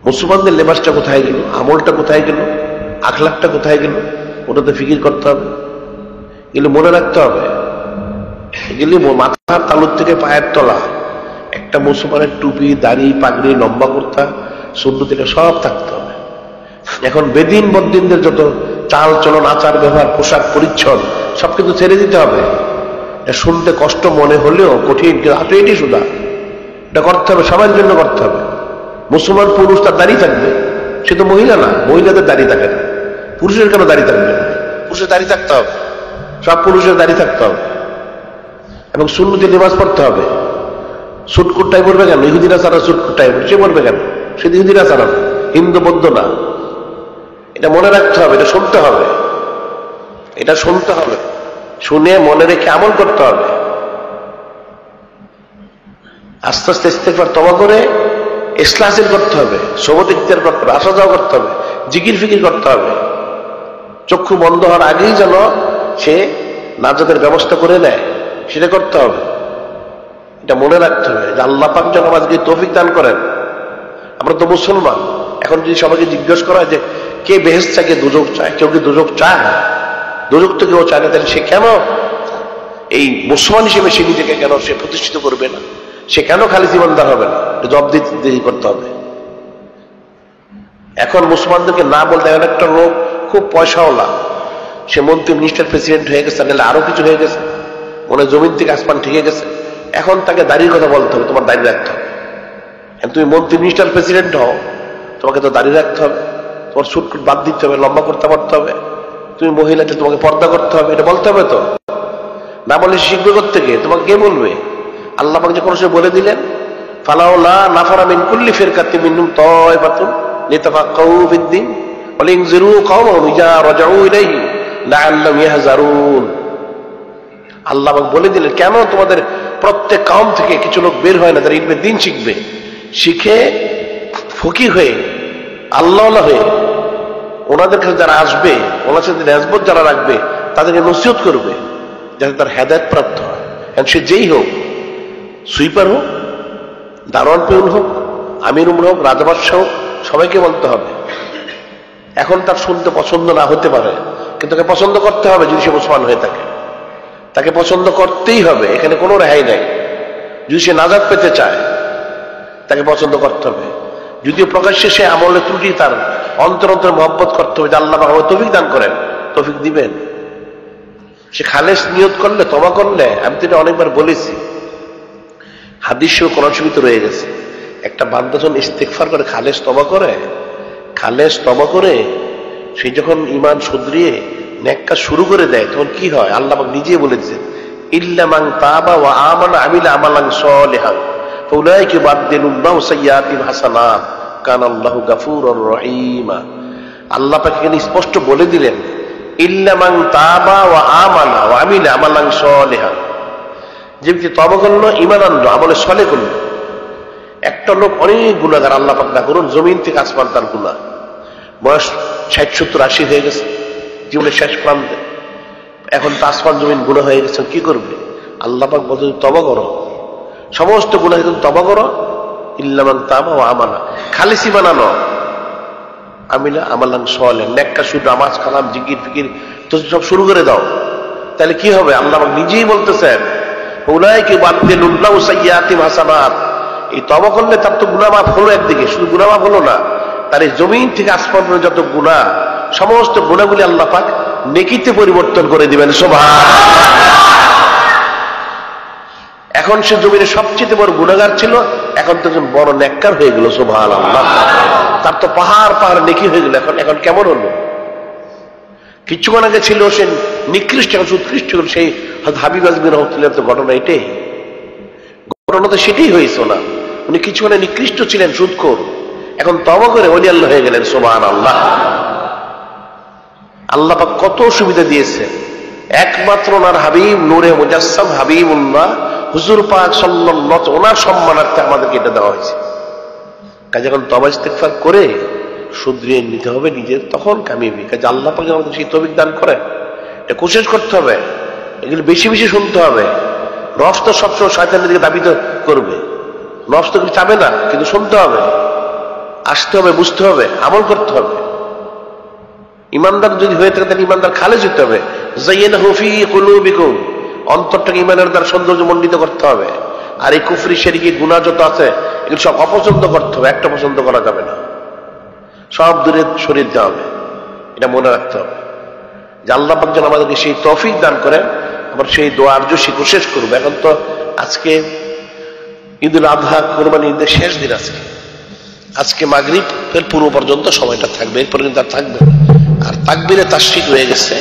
মুসলমানদের লেবাসটা কোথায় গেল, আমলটা কোথায় গেল, আখলাকটা কোথায় গেল, ওটাতে ফিকির করতে হবে, এগুলো মনে রাখতে হবে। এগুলি মাথার তালুর থেকে পায়ের তলা, একটা মুসলমানের টুপি, দাড়ি, পাগড়ি, লম্বা কুর্তা, সুন্নত থেকে সব থাকতে হবে। এখন বেদিন বদ্দিনদের যত চাল চলন, আচার ব্যবহার, পোশাক পরিচ্ছদ সব কিন্তু ছেড়ে দিতে হবে। এটা শুনতে কষ্ট মনে হলেও কঠিন, কিন্তু এটি সুদা, এটা করতে হবে, সবার জন্য করতে হবে। মুসলমান পুরুষ তার দাড়ি থাকবে, সে তো মহিলা না, মহিলাদের দাড়ি থাকে না, পুরুষের কেন দাড়ি থাকবে? পুরুষের দাড়ি থাকতে হবে, সব পুরুষের দাড়ি থাকতে হবে। এবং সুন্নতি নামাজ পড়তে হবে। সুটকুটটাই পড়বে কেন? ইহুদিরা ছাড়া সুটকুটটাই সে পড়বে কেন? সে ইহুদিরা ছাড়া, হিন্দু বৌদ্ধ না। এটা মনে রাখতে হবে, এটা শুনতে হবে, এটা শুনতে হবে, শুনে মনে রেখে আমল করতে হবে। আস্তে আস্তে ইস্তেগফার তওবা করে ইসলাহ হাসিল করতে হবে, সবত ইখতিয়ার করতে হবে, আসা যাওয়া করতে হবে, জিকির ফিকির করতে হবে। চক্ষু বন্ধ হওয়ার আগেই যেন সে নাজাতের ব্যবস্থা করে নেয়, সেটা করতে হবে। এটা মনে রাখতে হবে যে আল্লাহ পাক যেন আমাদেরকে তৌফিক দান করেন। আমরা তো মুসলমান, এখন যদি সবাইকে জিজ্ঞেস করা হয় যে কে বেহেশত চায়, কে দুজক চায়, কেউ কি দুজক চায়? দুজক তো কেউ চায় না, তাহলে সে কেন এই মুসলমান হিসেবে সে নিজেকে কেন সে প্রতিষ্ঠিত করবে না? সে কেন খালি জীবনদার হবে না? জবাব দিতে করতে হবে। এখন মুসলমানদেরকে না বলতে, এখন একটা লোক খুব পয়সাওয়ালা, সে মন্ত্রী, মিনিস্টার, প্রেসিডেন্ট হয়ে গেছে, নাহলে আরো কিছু হয়ে গেছে, মনে জমিন থেকে আসমান ঠিকে গেছে, এখন তাকে দাড়ির কথা বলতে হবে, তোমার দাড়ি রাখতে হবে। তুমি মন্ত্রী, মিনিস্টার, প্রেসিডেন্ট হও, তোমাকে তো দাড়ি রাখতে হবে, তোমার সুটকুট বাদ দিতে হবে, লম্বা করতে পারতে হবে, তুমি মহিলাকে তোমাকে পর্দা করতে হবে, এটা বলতে হবে তো। না বলে শিখবে কোত্থেকে? তোমাকে কে বলবে? আল্লাহ পাক যে কোন সময় বলে দিলেন, ফালাউলা নাফারা মিন কুল্লি ফিরকাতিন মিনহুম তায়ফাতুন লিতাফাক্কাহু ফিদ-দীন ওয়া লিয়ানযিরু কওমাহুম ইযা রাজাউ ইলাইহি লাআল্লাহুম ইয়াহযারুন। আল্লাহ পাক বলে দিলেন, কেন তোমাদের প্রত্যেক কওম থেকে কিছু লোক বের হয় না, তারা ইলমে দ্বীন শিখবে, শিখে ফকিহ হয়ে, আল্লাহওয়ালা হয়ে, ওনাদের কাছে যারা আসবে, ওনার সাথে নিসবত যারা রাখবে, তাদেরকে নসিহত করবে, যাতে তার হেদায়েত প্রাপ্ত হয়। সে যেই হোক, সুইপার হোক, দারোয়ান পিউন হোক, আমির উমর হোক, রাজাবাদশাহ হোক, সবাইকে বলতে হবে। এখন তার শুনতে পছন্দ না হতে পারে, কিন্তু তাকে পছন্দ করতে হবে। যদি সে মুসলমান হয়ে থাকে, তাকে পছন্দ করতেই হবে, এখানে কোনো রেহাই নাই। যদি সে নাজাত পেতে চায়, তাকে পছন্দ করতে হবে। যদিও প্রকাশ্যে সে আমলে ত্রুটি, তার অন্তর অন্তর মহব্বত করতে হবে যে আল্লাহ আমাকে তৌফিক দান করেন, তৌফিক দিবেন। সে খালেস নিয়ত করলে, তওবা করলে, আমি তো এটা অনেকবার বলেছি, হাদিস ও কোরআন শরীফে রয়ে গেছে, একটা বান্দা যখন ইস্তেগফার করে, খালেস তওবা করে, খালেস তওবা করে সে যখন ঈমান শুধরিয়ে নেক কাজ শুরু করে দেয়, তখন কি হয়? আল্লাহ পাক নিজেই বলেছেন, ইল্লা মান তাবা ওয়া আমানা আমিলা আমালান সালিহান ফাউলাইকা ইউবাদদিলুল্লাহু সাইয়্যাতিহিম হাসানাত কানাল্লাহু গাফুরুর রহিমা। আল্লাহ পাক এখানে স্পষ্ট বলে দিলেন, ইল্লা মান তাবা ওয়া আমানা ওয়া আমিলা আমালান সালিহান, যে ব্যক্তি তওবা করলো, ঈমান আনলো, আমলে সালেহ করলো। একটা লোক অনেক গুনাহগার, আল্লাহ পাক না করুন, জমিন থেকে আসমান তার গুনাহ, বয়স 60, 70, 80 হয়ে গেছে, জীবনের শেষ প্রান্তে, এখন তো আসমান জমিন গুনাহ হয়ে গেছে, কি করবে? আল্লাহ পাক বলতে, তওবা করো, সমস্ত গুনাহ থেকে তওবা করো, ইল্লা মান তাবা ওয়া আমানা, খালিস ঈমান আনো, আমিলা আমালান সালেহ, নেক কাজ শুরু, নামাজ, কালাম, জিকির ফিকির তো সব শুরু করে দাও। তাহলে কি হবে? আল্লাহ পাক নিজেই বলতেছেন, উলাইকা ইউবাদদিলুল্লাহু সাইয়্যাতিহিম হাসানাত। এই তওবা করলে তার তো গুনাহ মাফ হলো, একদিকে শুধু গুনাহ মাফ হলো না, তার এই জমিন থেকে আসমান পর্যন্ত যত গুনাহ, সমস্ত গুনাহগুলি আল্লাহ পাক নেকিতে পরিবর্তন করে দিবেন। সুবহানাল্লাহ। এখন সে জমিনের সবচেয়ে বড় গুনাহগার ছিল, এখন তো বড় নেককার হয়ে গেল। সুবহানাল্লাহ। তার তো পাহাড় পাহাড় নেকি হয়ে গেল। এখন কেমন হলো? কিছুক্ষণ আগে ছিল সে নিকৃষ্ট, এখন উৎকৃষ্ট হল। সেই হাবিব আজমির রহমতুল্লাহ তো ঘটনা এটাই, ঘটনা তো সেটাই হয়েছে না। উনি কিছুক্ষণে নিকৃষ্ট ছিলেন, সুদখোর, এখন তওবা করে ওলি আল্লাহ হয়ে গেলেন। সুবহানাল্লাহ। আল্লাহ পাক কত সুবিধা দিয়েছে। একমাত্র ওনার হাবিব নূরে মুজাসসাম হাবিবুল্লাহ হুজুর পাক সাল্লাল্লাহু আলাইহি, ওনার সম্মানার্থে আমাদেরকে এটা দেওয়া হয়েছে। কাজে এখন তওবা ইস্তেগফার করে শুধরিয়ে নিতে হবে নিজের, তখন কামিয়াবি। কাজে আল্লাহ পাক আমাদের সেই তৌফিক দান করেন, এটা কোশিশ করতে হবে, এগুলো বেশি বেশি শুনতে হবে। নফস তো সবসময় শয়তানের দিকে দাবিত করবে, নফস তো কিছু চাবে না, কিন্তু শুনতে হবে। আসতে হবে, বুঝতে হবে, আমল করতে হবে। ইমানদার যদি হয়ে থাকে তাহলে ইমানদার খালেজ হতে হবে। যায়্যানাহু ফী কুলুবিকুম, অন্তরটাকে ইমানের দ্বারা সৌন্দর্য মণ্ডিত করতে হবে। আর এই কুফরি শিরকি গুনাহ যত আছে এগুলো সব অপছন্দ করতে হবে, একটা পছন্দ করা যাবে না, সব দূরে সরিয়ে দিতে হবে। এটা মনে রাখতে হবে যে আল্লাহ পাক যেন আমাদেরকে সেই তৌফিক দান করেন। আবার সেই দোয়া আরজু শেষ করবো। এখন তো আজকে ঈদুল আযহা, কোরবানি ঈদের শেষ দিন। আজকে মাগরিবের পূর্ব পর্যন্ত সময়টা থাকবে, এরপরে কিন্তু আর থাকবে। আর তাকবীরে তাশরিক হয়ে গেছে।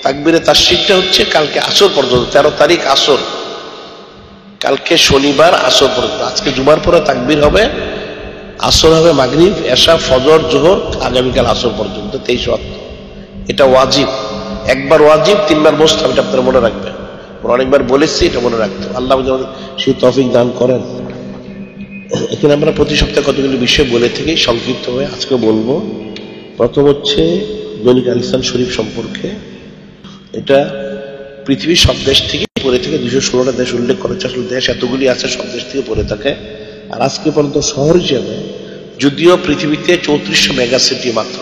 তাকবীরে তাশরিকটা হচ্ছে কালকে আসর পর্যন্ত, 13 তারিখ আসর, কালকে শনিবার আসর পর্যন্ত। আজকে জুমার পরে তাকবীর হবে, আসর হবে মাগরিব, এশা, ফজর, জোহর, আগামীকাল আসর পর্যন্ত 23 ওয়াক্ত। এটা ওয়াজিব, একবার ওয়াজিব, 3 বার মুস্তাহাব। এটা আপনারা মনে রাখবেন, অনেকবার বলেছি, এটা মনে রাখতে। আল্লাহ সেই তৌফিক দান করেন। এখানে আমরা প্রতি সপ্তাহে কতগুলো বিষয় বলে থেকে সংক্ষিপ্ত হয়ে আজকে বলবো। প্রথম হচ্ছে দৈনিক আল ইহসান শরীফ সম্পর্কে। এটা পৃথিবীর সব দেশ থেকে পড়ে থাকে, 216টা দেশ উল্লেখ করেছে। আসলে দেশ এতগুলি আছে, সব দেশ থেকে পড়ে থাকে। আর আজকে পর্যন্ত শহর হিসেবে যদিও পৃথিবীতে 3400 মেগা সিটি মাত্র,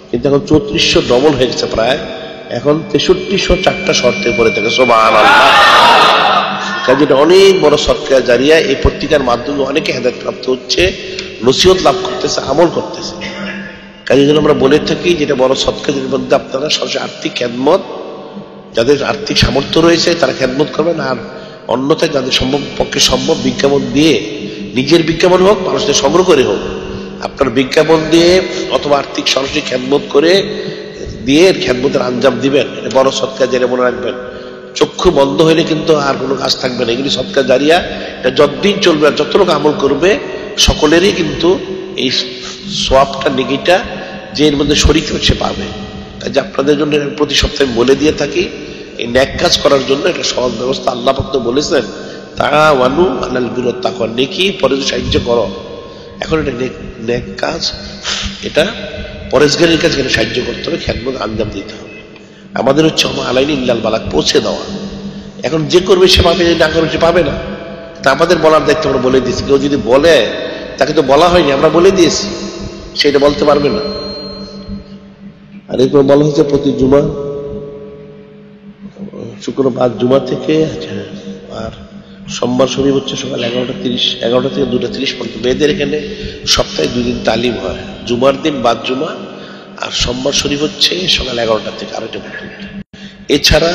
কিন্তু এখন 3400 ডবল হয়ে গেছে প্রায়। এখন 6304টা শহর থেকে পড়ে থাকে। সুবহানাল্লাহ। কাজে এটা অনেক বড় সদকা জারিয়া। এই পত্রিকার মাধ্যমে অনেকে হেদায়েত প্রাপ্ত হচ্ছে, নসিহত লাভ করতেছে, আমল করতেছে। কাজে যেন আমরা বলে থাকি যেটা বড় সদকা, যেটার মধ্যে আপনারা সবচেয়ে আর্থিক খেদমত, যাদের আর্থিক সামর্থ্য রয়েছে তারা খেদমত করবেন। আর অন্যথায় যাদের পক্ষে সম্ভব, বিজ্ঞাপন দিয়ে, নিজের বিজ্ঞাপন হোক, মানুষদের সংগ্রহ করে হোক, আপনার বিজ্ঞাপন দিয়ে অথবা আর্থিক সরাসরি খেদমত করে দিয়ে খেদমতের আঞ্জাম দিবেন। এটা বড় সদকা জারিয়া, মনে রাখবেন। চক্ষু বন্ধ হইলে কিন্তু আর কোনো কাজ থাকবে না। এগুলি সদকা জারিয়া, এটা যতদিন চলবে আর যত লোক আমল করবে সকলেরই কিন্তু এই সওয়াবটা, নেকিটা যে এর মধ্যে শরীক সে পাবে। কাজে আপনাদের জন্য প্রতি সপ্তাহে বলে দিয়ে থাকি, এই ন্যাক কাজ করার জন্য এটা সহজ ব্যবস্থা। আল্লাহ পাক তো বলেছেন তাআওয়ানু আলাল বিররি ওয়াত তাকওয়া, নেকি পরে সাহায্য করো। এখন এটা ন্যাক কাজ, এটা পরেশগারির কাজ, এখানে সাহায্য করতে হবে, খেদমত আঞ্জাম দিতে হবে। আমাদের হচ্ছে আলাইনি ইল্লাল বালাগ, পৌঁছে দেওয়া। এখন যে করবে সে পাবে, যে না করবে সে পাবে না। তা আমাদের বলার দায়িত্ব আমরা বলে দিয়েছি। কেউ যদি বলে, তাকে তো বলা হয়নি, আমরা বলে দিয়েছি, সেটা বলতে পারবে না। আর এরপর বলা হচ্ছে প্রতি জুমা, শুক্রবার জুমা থেকে, আর সোমবার শরীফ হচ্ছে সকাল 11টা থেকে 2:30 পর্যন্ত। মেয়েদের এখানে সপ্তাহে 2 দিন তালিম হয়, জুমার দিন বাদ জুমা, আর সোমবার শরীফ হচ্ছে সকাল 11টা থেকে 2:30 পর্যন্ত। এছাড়া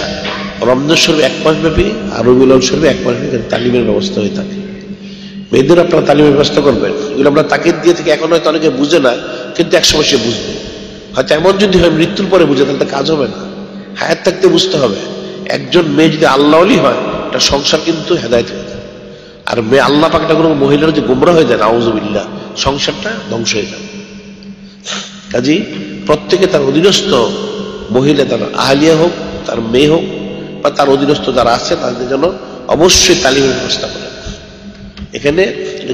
রমজান শরীফ 1 মাস ব্যাপী, আর রবিউল আউয়াল শরীফ 1 মাস ব্যাপী তালিমের ব্যবস্থা হয়ে থাকে। মেয়েদের আপনারা তালিমের ব্যবস্থা করবেন। এগুলো আমরা তাকিদ দিয়ে থেকে, এখন হয়তো অনেকে বুঝে না, কিন্তু একসময় সে বুঝবে। হয়তো এমন যদি হয় মৃত্যুর পরে বুঝে, তাহলে কাজ হবে না। হায়াত থাকতে বুঝতে হবে। একজন মেয়ে যদি আল্লাহওয়ালি হয়, এটা সংসার কিন্তু হেদায়েত হয়ে যায়। আর মেয়ে আল্লাহ পাক একটা কোনো মহিলার যে গোমরা হয়ে যায়, নাউযুবিল্লাহ, সংসারটা ধ্বংস হয়ে যায়। কাজেই প্রত্যেকে তার অধীনস্থ মহিলা, তার আহলিয়া হোক, তার মেয়ে হোক, বা তার অধীনস্থ যারা আছে, তাদের জন্য অবশ্যই তালিমের ব্যবস্থা করে। এখানে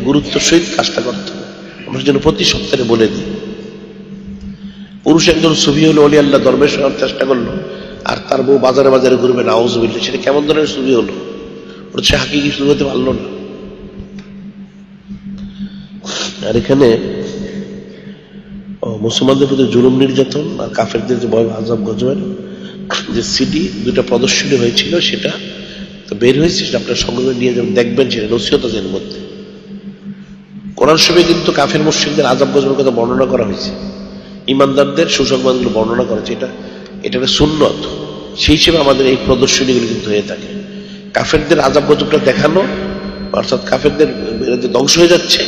গুরুত্বের সহিত কাজটা করতে হবে। আমরা যেন প্রতি সপ্তাহে বলে দিই। পুরুষ একজন সুফি হলো, ওলি আল্লাহ দরবেশ হওয়ার চেষ্টা করলো, আর তার বউ বাজারে বাজারে ঘুরবে, নাউযুবিল্লাহ, সেটা কেমন ধরনের সুফি হলো? ওটা সে হাকিকি সুফি হতে পারলো না। আর এখানে মুসলমানদের প্রতি জুলুম নির্যাতন আর কাফেরদের যে ভয় আযাব গজবের যে সিডি 2টা প্রদর্শনী হয়েছিল, সেটা তো বের হয়েছে, সেটা আপনার সংগ্রহে নিয়ে যাবেন, দেখবেন, সেটা নসিহত আছে এর মধ্যে। কোরআন শরীফে কিন্তু কাফের মুশরিকদের আযাব গজবের কথা বর্ণনা করা হয়েছে, ইমানদারদের সুসংবাদগুলো বর্ণনা করা হয়েছে। এটা একটা সুন্নত। সেই হিসেবে আমাদের এই প্রদর্শনীগুলো কিন্তু হয়ে থাকে। কাফেরদের আযাব গজবটা দেখানো, অর্থাৎ কাফেরদের ধ্বংস হয়ে যাচ্ছে,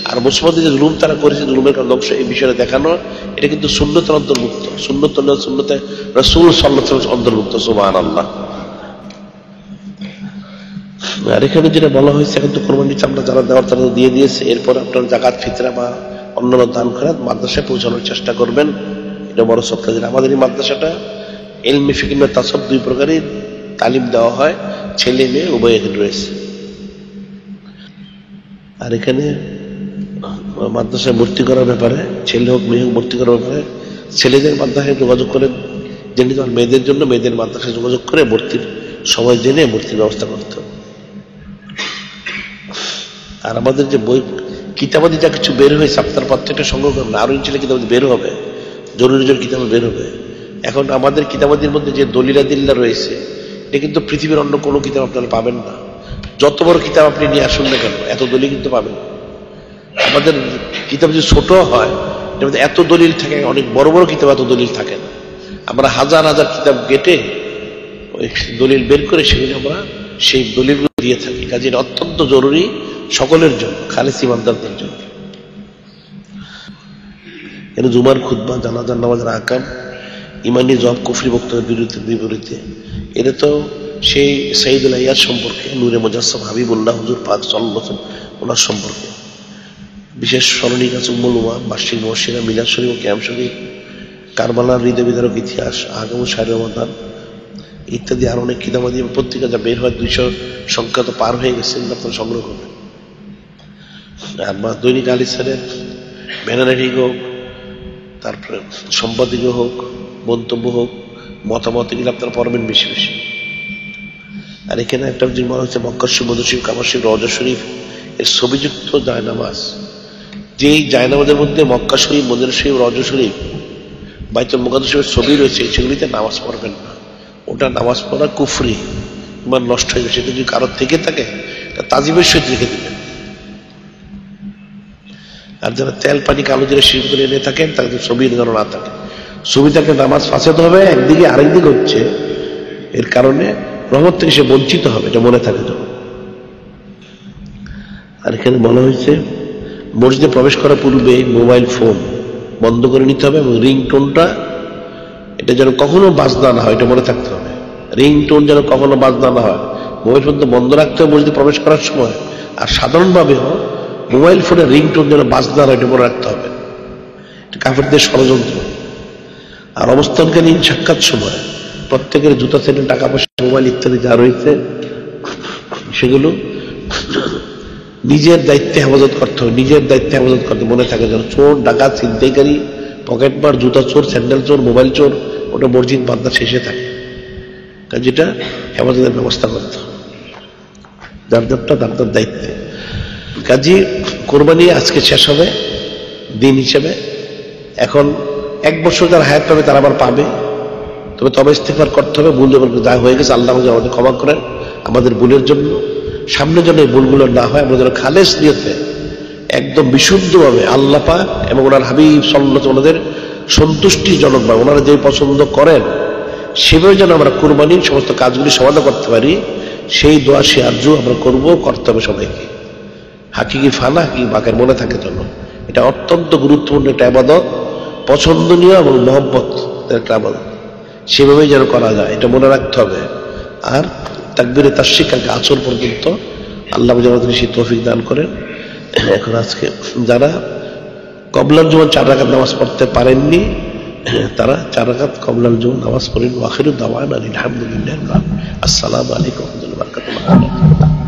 আর মুসলমানদের যে জুলুম তারা করেছে, জুলুমের কারণে ধ্বংস, এই বিষয়টা দেখানো, এটা কিন্তু সুন্নতের অন্তর্ভুক্ত। সুন্নতে রাসূল সাল্লাল্লাহু আলাইহি ওয়াসাল্লাম অন্তর্ভুক্ত। সুবহানাল্লাহ। আর এখানে যেটা বলা হয়েছে, এখন তো কোরবানি চামড়া যারা দেওয়ার তারা দিয়ে দিয়েছে, এরপর আপনার যাকাত, ফিতরা বা অন্যান্য দান খয়রাত মাদ্রাসায় পৌঁছানোর চেষ্টা করবেন। এটা বড় সদকা। আমাদের এই মাদ্রাসাটা ইলমি, ফিকহ, তাসাউফ 2 প্রকারই তালিম দেওয়া হয়, ছেলে মেয়ে উভয় এখানে রয়েছে। আর এখানে মাদ্রাসায় ভর্তি করার ব্যাপারে, ছেলে হোক মেয়ে হোক, ভর্তি করার ব্যাপারে ছেলেদের মাদ্রাসায় যোগাযোগ করে জেনে, মেয়েদের জন্য মেয়েদের মাদ্রাসায় যোগাযোগ করে ভর্তির সময় জেনে ভর্তির ব্যবস্থা করতে হবে। আর আমাদের যে বই কিতাবাদি যা কিছু বের হয়েছে আপনার প্রত্যেকটা সংগ্রহ করবেন, আরো ইনশাল্লাহ কিতাবাদি বের হবে, জরুরি জরুরি কিতাব বের হবে। এখন আমাদের কিতাবাদির মধ্যে যে দলিলা দিল্লা রয়েছে, এটা কিন্তু পৃথিবীর অন্য কোনো কিতাব আপনারা পাবেন না। যত বড় কিতাব আপনি নিয়ে আসুন না কেন, এত দলিল কিন্তু পাবেন না। আমাদের কিতাব যদি ছোট হয়, এর মধ্যে এত দলিল থাকে, অনেক বড় বড় কিতাব এত দলিল থাকে না। আমরা হাজার হাজার কিতাব কেটে ওই দলিল বের করে সেগুলো আমরা সেই দলিলগুলো দিয়ে থাকি। কাজে এটা অত্যন্ত জরুরি সকলের জন্য, খালিস ইমানদারদের জন্য। এর জুমার খুতবা, জানাজার নামাজের আকাম, ইমানি জব, কুফরি বক্তব্যের বিপরীতে, এটা তো সেই সাইদুল আইয়াদ সম্পর্কে, নূরে মুজাসসাম হাবিবুল্লাহ হুজুর পাক সাল্লাল্লাহু আলাইহি ওয়াসাল্লাম ওনার সম্পর্কে বিশেষ স্মরণিক আছে উম্মুল উমা, বার্ষিক মহসিনা, মিলাদ শরীফ ও কিয়াম শরীফ, কারবালার হৃদয় বিদারক ইতিহাস, আগাম শাহরি রমাদান ইত্যাদি আরো অনেক কিতাবাদি পত্রিকা যা বের হয় 200 সংখ্যা তো পার হয়ে গেছে, আপনারা সংগ্রহ করবেন। আর দৈনিক আল ইসলামের ব্যানারেটিক হোক, তারপরে সম্পাদকীয় হোক, মন্তব্য হোক, মতামত, এগুলো আপনারা পড়বেন বেশি বেশি। আর এখানে একটা জিনিস বলা হচ্ছে মক্কা শরীফ, মদিনা শরীফ, কাবা শরীফ, রওজা শরীফ এর ছবিযুক্ত জায়নামাজ। যেই জায়নামাজের মধ্যে মক্কা শরীফ, মদিনা শরীফ, রওজা শরীফ, বাইতুল মুকাদ্দাস শরীফের ছবি রয়েছে, সেগুলিতে নামাজ পড়বেন না। ওটা নামাজ পড়া কুফরি, ইমান নষ্ট হয়ে গেছে। সেটা যদি কারোর থেকে থাকে তাজিমের সহিত রেখে দিবেন। আর যারা তেল পানি কালো জিরা শিরক করে এনে থাকেন, তাদের ছবি যেন না থাকে। ছবি থাকলে নামাজ ফাসাদ হবে একদিকে, আরেকদিকে হচ্ছে এর কারণে রহমত থেকে সে বঞ্চিত হবে, এটা মনে থাকে তো। আর এখানে বলা হয়েছে মসজিদে প্রবেশ করার পূর্বে মোবাইল ফোন বন্ধ করে নিতে হবে, এবং রিংটোনটা এটা যেন কখনো বাজনা না হয়, এটা মনে থাকতে হবে। রিংটোন যেন কখনো বাজনা না হয়, মোবাইল ফোন তো বন্ধ রাখতে হবে মসজিদে প্রবেশ করার সময়। আর সাধারণভাবেও মোবাইল ফোনের রিংটোন যেন বাজনা না হয়, এটা মনে রাখতে হবে। এটা কাফেরদের ষড়যন্ত্র। আর অবস্থানকালীন সাক্ষাৎ সময় প্রত্যেকের জুতা, সেটেল, টাকা পয়সা, মোবাইল ইত্যাদি যা রয়েছে সেগুলো নিজের দায়িত্বে হেফাজত করতে হবে। নিজের দায়িত্বে হেফাজত করতে মনে থাকে যেন চোর, ডাকাত, ছিনতাইকারী, পকেটমার, জুতা চোর, স্যান্ডেল চোর, মোবাইল চোর ওটা মসজিদ বাদনা শেষে থাকে। যেটা হেফাজতের ব্যবস্থা করতে হবে, যার যারটা তার তার দায়িত্বে। কাজী কোরবানি আজকে শেষ হবে দিন হিসেবে। এখন 1 বছর যারা হায়াত পাবে তারা আবার পাবে, তবে ইস্তেগফার করতে হবে। ভুল যা হয়ে গেছে আল্লাহ আমাদের ক্ষমা করেন আমাদের ভুলের জন্য। সামনে যেন এই ভুলগুলো না হয়, আমরা যেন খালেস নিয়তে একদম বিশুদ্ধভাবে আল্লাহ পাক এবং ওনার হাবিব সাল্লাল্লাহু আলাইহি ওনাদের সন্তুষ্টিজনক বা ওনারা যে পছন্দ করেন সেভাবে যেন আমরা কুরবানির সমস্ত কাজগুলি সমাধা করতে পারি, সেই দোয়া সে আরজু আমরা করতে হবে সবাইকে। হাকিকি ফানা, হাকিকি বাকের মনে থাকে যেন। এটা অত্যন্ত গুরুত্বপূর্ণ একটা ইবাদত, পছন্দনীয় এবং মহব্বত একটা ইবাদত, সেভাবেই যেন করা যায়, এটা মনে রাখতে হবে। আর তাকবীরে তাশরিক আগে আসর পর্যন্ত আল্লাহ যেন সেই তৌফিক দান করেন। এখন আজকে যারা কবলার জুমা 4 রাকাত নামাজ পড়তে পারেননি, তারা 4 রাকাত কবলার জুমা নামাজ পড়েন। ওয়া আখিরু দাওয়ানা আলহামদুলিল্লাহ। আসসালামু আলাইকুম ওয়া রাহমাতুল্লাহি ওয়া বারাকাতুহু।